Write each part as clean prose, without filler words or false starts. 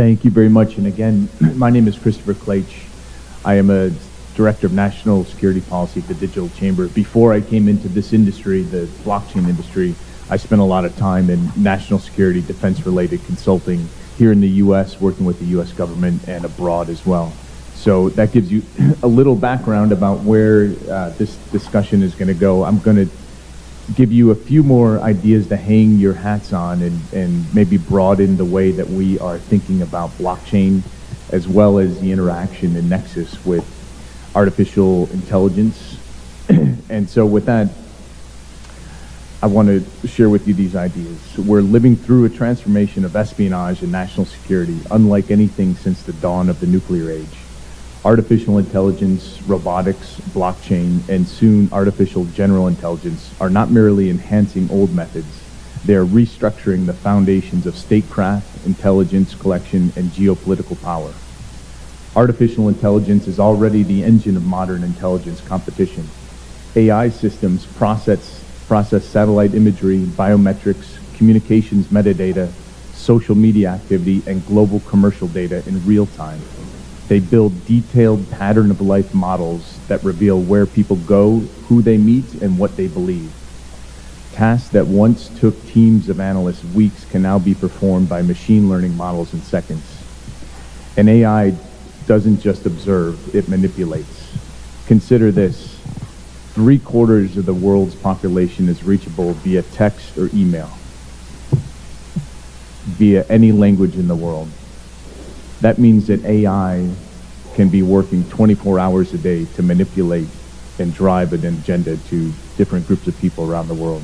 Thank you very much. And again, my name is Kristopher Klaich. I am a Director of National Security Policy at the Digital Chamber. Before I came into this industry, the blockchain industry, I spent a lot of time in national security, defense-related consulting here in the U.S., working with the U.S. government and abroad as well. So that gives you a little background about where this discussion is going to go. I'm going to give you a few more ideas to hang your hats on and maybe broaden the way that we are thinking about blockchain, as well as the interaction and nexus with artificial intelligence. And so with that, I want to share with you these ideas. We're living through a transformation of espionage and national security, unlike anything since the dawn of the nuclear age. Artificial intelligence, robotics, blockchain, and soon artificial general intelligence are not merely enhancing old methods, they are restructuring the foundations of statecraft, intelligence collection, and geopolitical power. Artificial intelligence is already the engine of modern intelligence competition. AI systems process satellite imagery, biometrics, communications metadata, social media activity, and global commercial data in real time. They build detailed pattern-of-life models that reveal where people go, who they meet, and what they believe. Tasks that once took teams of analysts weeks can now be performed by machine learning models in seconds. And AI doesn't just observe, it manipulates. Consider this: 3/4 of the world's population is reachable via text or email, via any language in the world. That means that AI can be working 24 hours a day to manipulate and drive an agenda to different groups of people around the world.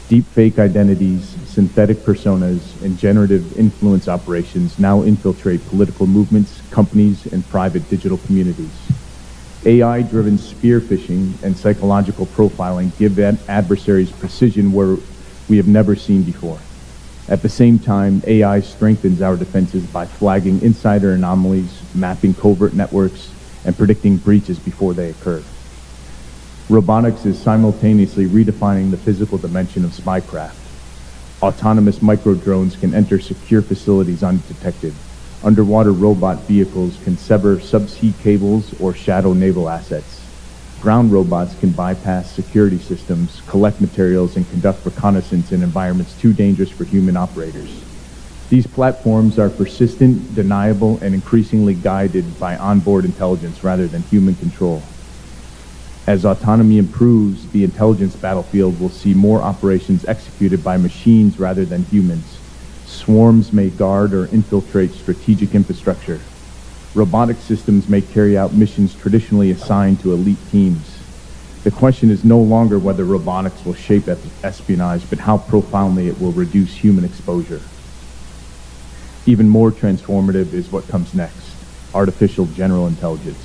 Deep fake identities, synthetic personas, and generative influence operations now infiltrate political movements, companies, and private digital communities. AI-driven spear phishing and psychological profiling give adversaries precision where we have never seen before. At the same time, AI strengthens our defenses by flagging insider anomalies, mapping covert networks, and predicting breaches before they occur. Robotics is simultaneously redefining the physical dimension of spycraft. Autonomous micro-drones can enter secure facilities undetected. Underwater robot vehicles can sever subsea cables or shadow naval assets. Ground robots can bypass security systems, collect materials, and conduct reconnaissance in environments too dangerous for human operators. These platforms are persistent, deniable, and increasingly guided by onboard intelligence rather than human control. As autonomy improves, the intelligence battlefield will see more operations executed by machines rather than humans. Swarms may guard or infiltrate strategic infrastructure. Robotic systems may carry out missions traditionally assigned to elite teams. The question is no longer whether robotics will shape espionage, but how profoundly it will reduce human exposure. Even more transformative is what comes next: artificial general intelligence.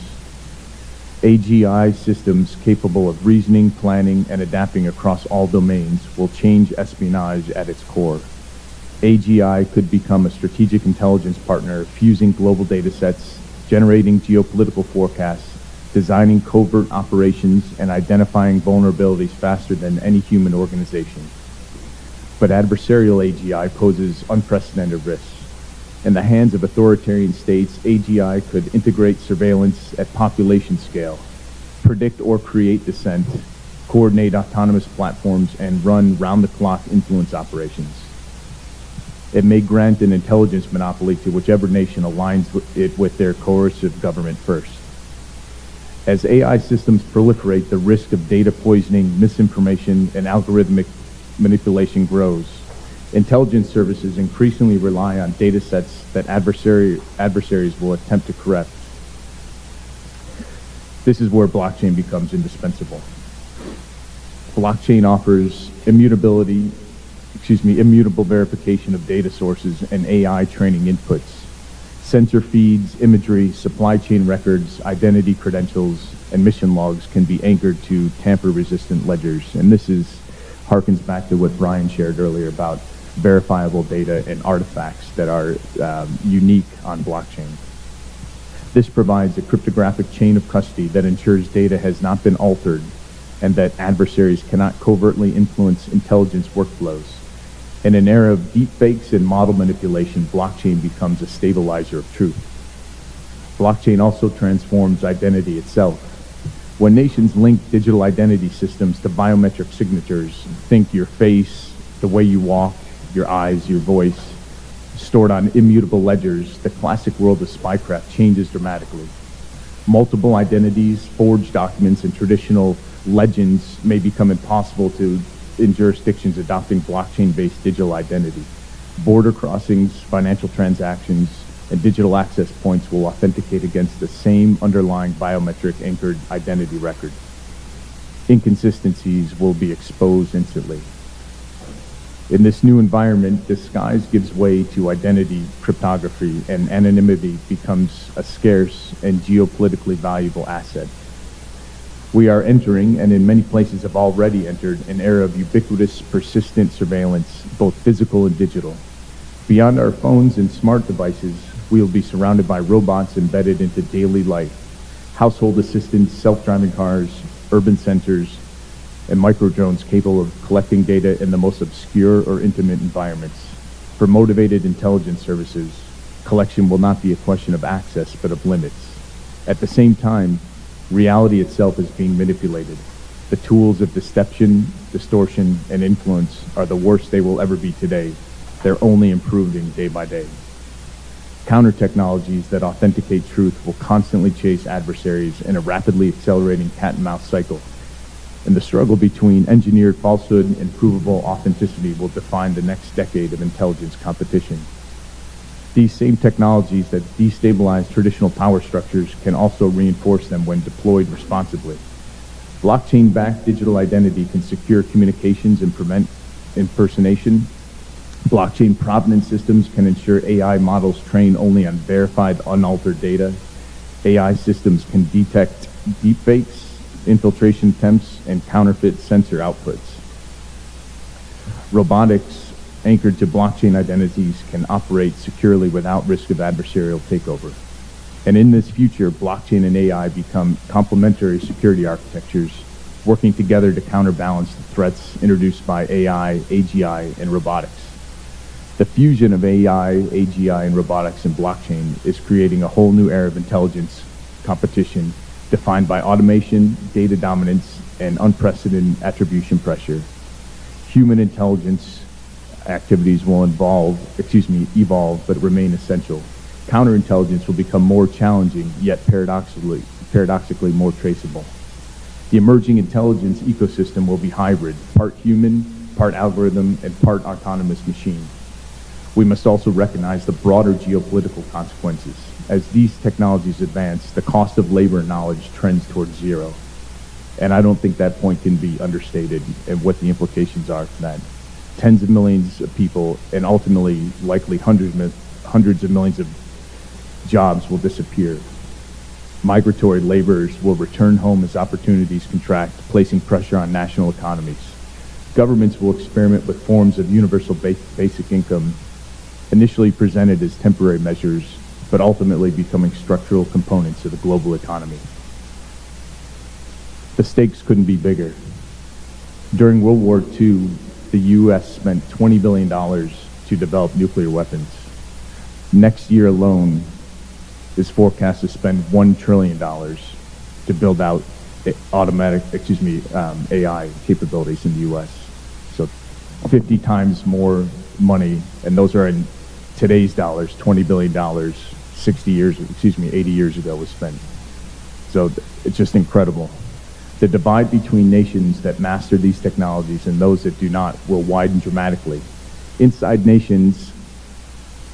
AGI systems capable of reasoning, planning, and adapting across all domains will change espionage at its core. AGI could become a strategic intelligence partner, fusing global data sets, generating geopolitical forecasts, designing covert operations, and identifying vulnerabilities faster than any human organization. But adversarial AGI poses unprecedented risks. In the hands of authoritarian states, AGI could integrate surveillance at population scale, predict or create dissent, coordinate autonomous platforms, and run round-the-clock influence operations. It may grant an intelligence monopoly to whichever nation aligns it with their coercive government first. As AI systems proliferate, the risk of data poisoning, misinformation, and algorithmic manipulation grows. Intelligence services increasingly rely on data sets that adversaries will attempt to corrupt. This is where blockchain becomes indispensable. Blockchain offers immutable verification of data sources and AI training inputs. Sensor feeds, imagery, supply chain records, identity credentials, and mission logs can be anchored to tamper-resistant ledgers. And this harkens back to what Brian shared earlier about verifiable data and artifacts that are unique on blockchain. This provides a cryptographic chain of custody that ensures data has not been altered and that adversaries cannot covertly influence intelligence workflows. In an era of deepfakes and model manipulation, blockchain becomes a stabilizer of truth. Blockchain also transforms identity itself. When nations link digital identity systems to biometric signatures, think your face, the way you walk, your eyes, your voice, stored on immutable ledgers, the classic world of spycraft changes dramatically. Multiple identities, forged documents, and traditional legends may become impossible in jurisdictions adopting blockchain-based digital identity. Border crossings, financial transactions, and digital access points will authenticate against the same underlying biometric anchored identity record. Inconsistencies will be exposed instantly. In this new environment, disguise gives way to identity cryptography, and anonymity becomes a scarce and geopolitically valuable asset. We are entering, and in many places have already entered, an era of ubiquitous, persistent surveillance, both physical and digital. Beyond our phones and smart devices, we will be surrounded by robots embedded into daily life, household assistants, self-driving cars, urban sensors, and micro-drones capable of collecting data in the most obscure or intimate environments. For motivated intelligence services, collection will not be a question of access, but of limits. At the same time, reality itself is being manipulated. The tools of deception, distortion, and influence are the worst they will ever be today. They're only improving day by day. Counter technologies that authenticate truth will constantly chase adversaries in a rapidly accelerating cat-and-mouse cycle. And the struggle between engineered falsehood and provable authenticity will define the next decade of intelligence competition. These same technologies that destabilize traditional power structures can also reinforce them when deployed responsibly. Blockchain-backed digital identity can secure communications and prevent impersonation. Blockchain provenance systems can ensure AI models train only on verified, unaltered data. AI systems can detect deepfakes, infiltration attempts, and counterfeit sensor outputs. Robotics anchored to blockchain identities can operate securely without risk of adversarial takeover. And in this future, blockchain and AI become complementary security architectures, working together to counterbalance the threats introduced by AI, AGI, and robotics. The fusion of AI, AGI, and robotics and blockchain is creating a whole new era of intelligence competition defined by automation, data dominance, and unprecedented attribution pressure. Human intelligence activities will evolve, but remain essential. Counterintelligence will become more challenging, yet paradoxically more traceable. The emerging intelligence ecosystem will be hybrid, part human, part algorithm, and part autonomous machine. We must also recognize the broader geopolitical consequences. As these technologies advance, the cost of labor and knowledge trends towards zero. And I don't think that point can be understated and what the implications are for that. Tens of millions of people and ultimately likely hundreds of millions of jobs will disappear. Migratory laborers will return home as opportunities contract, placing pressure on national economies. Governments will experiment with forms of universal basic income, initially presented as temporary measures, but ultimately becoming structural components of the global economy. The stakes couldn't be bigger. During World War II, the U.S. spent $20 billion to develop nuclear weapons. Next year alone is forecast to spend $1 trillion to build out AI capabilities in the U.S. So 50 times more money, and those are in today's dollars, $20 billion, 80 years ago was spent. So it's just incredible. The divide between nations that master these technologies and those that do not will widen dramatically. Inside nations,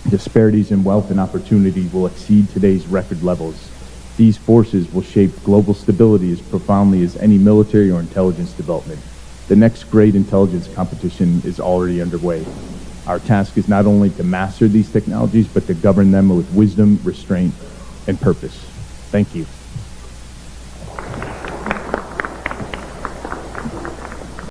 disparities in wealth and opportunity will exceed today's record levels. These forces will shape global stability as profoundly as any military or intelligence development. The next great intelligence competition is already underway. Our task is not only to master these technologies, but to govern them with wisdom, restraint, and purpose. Thank you.